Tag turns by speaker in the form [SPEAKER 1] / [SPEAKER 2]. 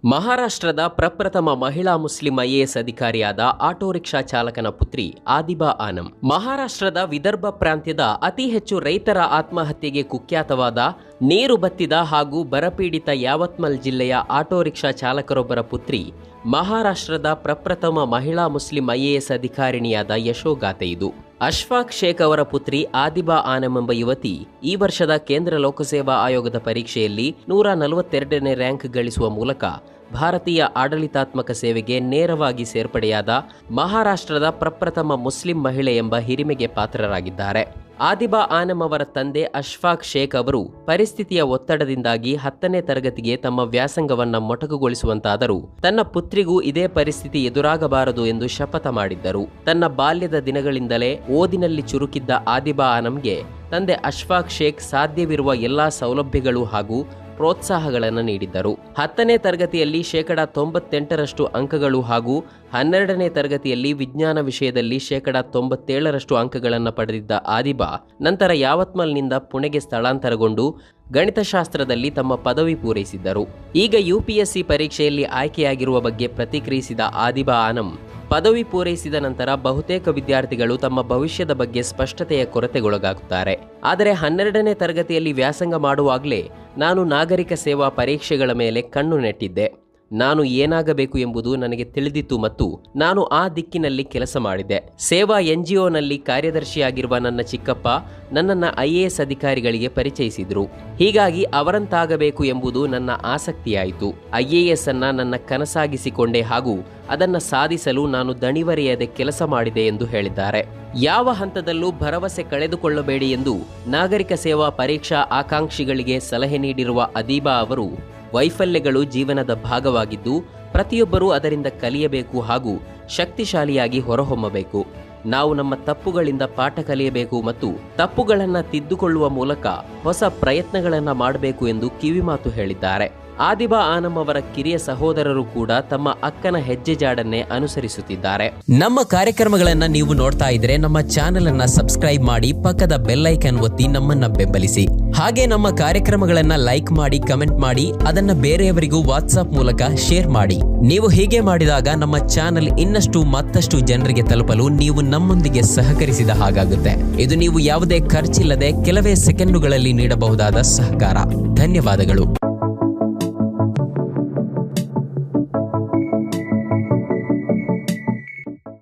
[SPEAKER 1] ಮಹಾರಾಷ್ಟ್ರದ ಪ್ರಪ್ರಥಮ ಮಹಿಳಾ ಮುಸ್ಲಿಂ ಐಎಎಸ್ ಅಧಿಕಾರಿಯಾದ ಆಟೋ ರಿಕ್ಷಾ ಚಾಲಕನ ಪುತ್ರಿ ಆದಿಬಾ ಆನಂ. ಮಹಾರಾಷ್ಟ್ರದ ವಿದರ್ಭ ಪ್ರಾಂತ್ಯದ ಅತಿ ಹೆಚ್ಚು ರೈತರ ಆತ್ಮಹತ್ಯೆಗೆ ಕುಖ್ಯಾತವಾದ ನೀರು ಬತ್ತಿದ ಹಾಗೂ ಬರಪೀಡಿತ ಯಾವತ್ಮಲ್ ಜಿಲ್ಲೆಯ ಆಟೋ ರಿಕ್ಷಾ ಚಾಲಕರೊಬ್ಬರ ಪುತ್ರಿ ಮಹಾರಾಷ್ಟ್ರದ ಪ್ರಪ್ರಥಮ ಮಹಿಳಾ ಮುಸ್ಲಿಂ ಐಎಎಸ್ ಅಧಿಕಾರಿಣಿಯಾದ ಯಶೋಗಾಥೆ ಇದು. ಅಶ್ಫಾಕ್ ಶೇಖ್ ಅವರ ಪುತ್ರಿ ಆದಿಬಾ ಆನಂ ಎಂಬ ಯುವತಿ ಈ ವರ್ಷದ ಕೇಂದ್ರ ಲೋಕಸೇವಾ ಆಯೋಗದ ಪರೀಕ್ಷೆಯಲ್ಲಿ 142ನೇ ರ್ಯಾಂಕ್ ಗಳಿಸುವ ಮೂಲಕ ಭಾರತೀಯ ಆಡಳಿತಾತ್ಮಕ ಸೇವೆಗೆ ನೇರವಾಗಿ ಸೇರ್ಪಡೆಯಾದ ಮಹಾರಾಷ್ಟ್ರದ ಪ್ರಪ್ರಥಮ ಮುಸ್ಲಿಂ ಮಹಿಳೆ ಎಂಬ ಹಿರಿಮೆಗೆ ಪಾತ್ರರಾಗಿದ್ದಾರೆ. ಆದಿಬಾ ಆನಂ ಅವರ ತಂದೆ ಅಶ್ಫಾಕ್ ಶೇಖ್ ಅವರು ಪರಿಸ್ಥಿತಿಯ ಒತ್ತಡದಿಂದಾಗಿ 10ನೇ ತರಗತಿಗೆ ತಮ್ಮ ವ್ಯಾಸಂಗವನ್ನ ಮೊಟಕುಗೊಳಿಸುವಂತಾದರೂ ತನ್ನ ಪುತ್ರಿಗೂ ಇದೇ ಪರಿಸ್ಥಿತಿ ಎದುರಾಗಬಾರದು ಎಂದು ಶಪಥ ಮಾಡಿದ್ದರು. ತನ್ನ ಬಾಲ್ಯದ ದಿನಗಳಿಂದಲೇ ಓದಿನಲ್ಲಿ ಚುರುಕಿದ್ದ ಆದಿಬಾ ಆನಂಗೆ ತಂದೆ ಅಶ್ಫಾಕ್ ಶೇಖ್ ಸಾಧ್ಯವಿರುವ ಎಲ್ಲಾ ಸೌಲಭ್ಯಗಳು ಹಾಗೂ ಪ್ರೋತ್ಸಾಹಗಳನ್ನು ನೀಡಿದ್ದರು. 10ನೇ ತರಗತಿಯಲ್ಲಿ 98% ಅಂಕಗಳು ಹಾಗೂ 12ನೇ ತರಗತಿಯಲ್ಲಿ ವಿಜ್ಞಾನ ವಿಷಯದಲ್ಲಿ 97% ಅಂಕಗಳನ್ನು ಪಡೆದಿದ್ದ ಆದಿಬಾ ನಂತರ ಯಾವತ್ಮಲ್ನಿಂದ ಪುಣೆಗೆ ಸ್ಥಳಾಂತರಗೊಂಡು ಗಣಿತಶಾಸ್ತ್ರದಲ್ಲಿ ತಮ್ಮ ಪದವಿ ಪೂರೈಸಿದ್ದರು. ಈಗ ಯುಪಿಎಸ್ಸಿ ಪರೀಕ್ಷೆಯಲ್ಲಿ ಆಯ್ಕೆಯಾಗಿರುವ ಬಗ್ಗೆ ಪ್ರತಿಕ್ರಿಯಿಸಿದ ಆದಿಬಾ ಆನಂ, ಪದವಿ ಪೂರೈಸಿದ ನಂತರ ಬಹುತೇಕ ವಿದ್ಯಾರ್ಥಿಗಳು ತಮ್ಮ ಭವಿಷ್ಯದ ಬಗ್ಗೆ ಸ್ಪಷ್ಟತೆಯ ಕೊರತೆಗೊಳಗಾಗುತ್ತಾರೆ. ಆದರೆ 12ನೇ ತರಗತಿಯಲ್ಲಿ ವ್ಯಾಸಂಗ ಮಾಡುವಾಗಲೇ ನಾನು ನಾಗರಿಕ ಸೇವಾ ಪರೀಕ್ಷೆಗಳ ಮೇಲೆ ಕಣ್ಣು ನೆಟ್ಟಿದ್ದೆ. ನಾನು ಏನಾಗಬೇಕು ಎಂಬುದು ನನಗೆ ತಿಳಿದಿತ್ತು ಮತ್ತು ನಾನು ಆ ದಿಕ್ಕಿನಲ್ಲಿ ಕೆಲಸ ಮಾಡಿದೆ. ಸೇವಾ ಎನ್ಜಿಒನಲ್ಲಿ ಕಾರ್ಯದರ್ಶಿಯಾಗಿರುವ ನನ್ನ ಚಿಕ್ಕಪ್ಪ ನನ್ನನ್ನು ಐಎಎಸ್ ಅಧಿಕಾರಿಗಳಿಗೆ ಪರಿಚಯಿಸಿದ್ರು. ಹೀಗಾಗಿ ಅವರಂತಾಗಬೇಕು ಎಂಬುದು ನನ್ನ ಆಸಕ್ತಿಯಾಯಿತು. ಐಎಎಸ್ ಅನ್ನ ನನ್ನ ಕನಸಾಗಿಸಿಕೊಂಡೆ ಹಾಗೂ ಅದನ್ನು ಸಾಧಿಸಲು ನಾನು ದಣಿವರಿಯದೆ ಕೆಲಸ ಮಾಡಿದೆ ಎಂದು ಹೇಳಿದ್ದಾರೆ. ಯಾವ ಹಂತದಲ್ಲೂ ಭರವಸೆ ಕಳೆದುಕೊಳ್ಳಬೇಡಿ ಎಂದು ನಾಗರಿಕ ಸೇವಾ ಪರೀಕ್ಷಾ ಆಕಾಂಕ್ಷಿಗಳಿಗೆ ಸಲಹೆ ನೀಡಿರುವ ಆದಿಬಾ ಅವರು, ವೈಫಲ್ಯಗಳು ಜೀವನದ ಭಾಗವಾಗಿದ್ದು ಪ್ರತಿಯೊಬ್ಬರೂ ಅದರಿಂದ ಕಲಿಯಬೇಕು ಹಾಗೂ ಶಕ್ತಿಶಾಲಿಯಾಗಿ ಹೊರಹೊಮ್ಮಬೇಕು. ನಾವು ನಮ್ಮ ತಪ್ಪುಗಳಿಂದ ಪಾಠ ಕಲಿಯಬೇಕು ಮತ್ತು ತಪ್ಪುಗಳನ್ನು ತಿದ್ದುಕೊಳ್ಳುವ ಮೂಲಕ ಹೊಸ ಪ್ರಯತ್ನಗಳನ್ನು ಮಾಡಬೇಕು ಎಂದು ಕಿವಿಮಾತು ಹೇಳಿದ್ದಾರೆ. ಆದಿಬಾ ಆನಂ ಅವರ ಕಿರಿಯ ಸಹೋದರರು ಕೂಡ ತಮ್ಮ ಅಕ್ಕನ ಹೆಜ್ಜೆಜಾಡನ್ನೇ ಅನುಸರಿಸುತ್ತಿದ್ದಾರೆ. ನಮ್ಮ ಕಾರ್ಯಕ್ರಮಗಳನ್ನ ನೀವು ನೋಡ್ತಾ ಇದ್ರೆ ನಮ್ಮ ಚಾನೆಲ್ ಅನ್ನ ಸಬ್ಸ್ಕ್ರೈಬ್ ಮಾಡಿ, ಪಕ್ಕದ ಬೆಲ್ ಐಕಾನ್ ಒತ್ತಿ ನಮ್ಮನ್ನ ಬೆಂಬಲಿಸಿ. ಹಾಗೆ ನಮ್ಮ ಕಾರ್ಯಕ್ರಮಗಳನ್ನ ಲೈಕ್ ಮಾಡಿ, ಕಮೆಂಟ್ ಮಾಡಿ, ಅದನ್ನ ಬೇರೆಯವರಿಗೂ ವಾಟ್ಸ್ಆಪ್ ಮೂಲಕ ಶೇರ್ ಮಾಡಿ. ನೀವು ಹೀಗೆ ಮಾಡಿದಾಗ ನಮ್ಮ ಚಾನೆಲ್ ಇನ್ನಷ್ಟು ಮತ್ತಷ್ಟು ಜನರಿಗೆ ತಲುಪಲು ನೀವು ನಮ್ಮೊಂದಿಗೆ ಸಹಕರಿಸಿದ ಹಾಗಾಗುತ್ತೆ. ಇದು ನೀವು ಯಾವುದೇ ಖರ್ಚಿಲ್ಲದೆ ಕೆಲವೇ ಸೆಕೆಂಡುಗಳಲ್ಲಿ ನೀಡಬಹುದಾದ ಸಹಕಾರ. ಧನ್ಯವಾದಗಳು.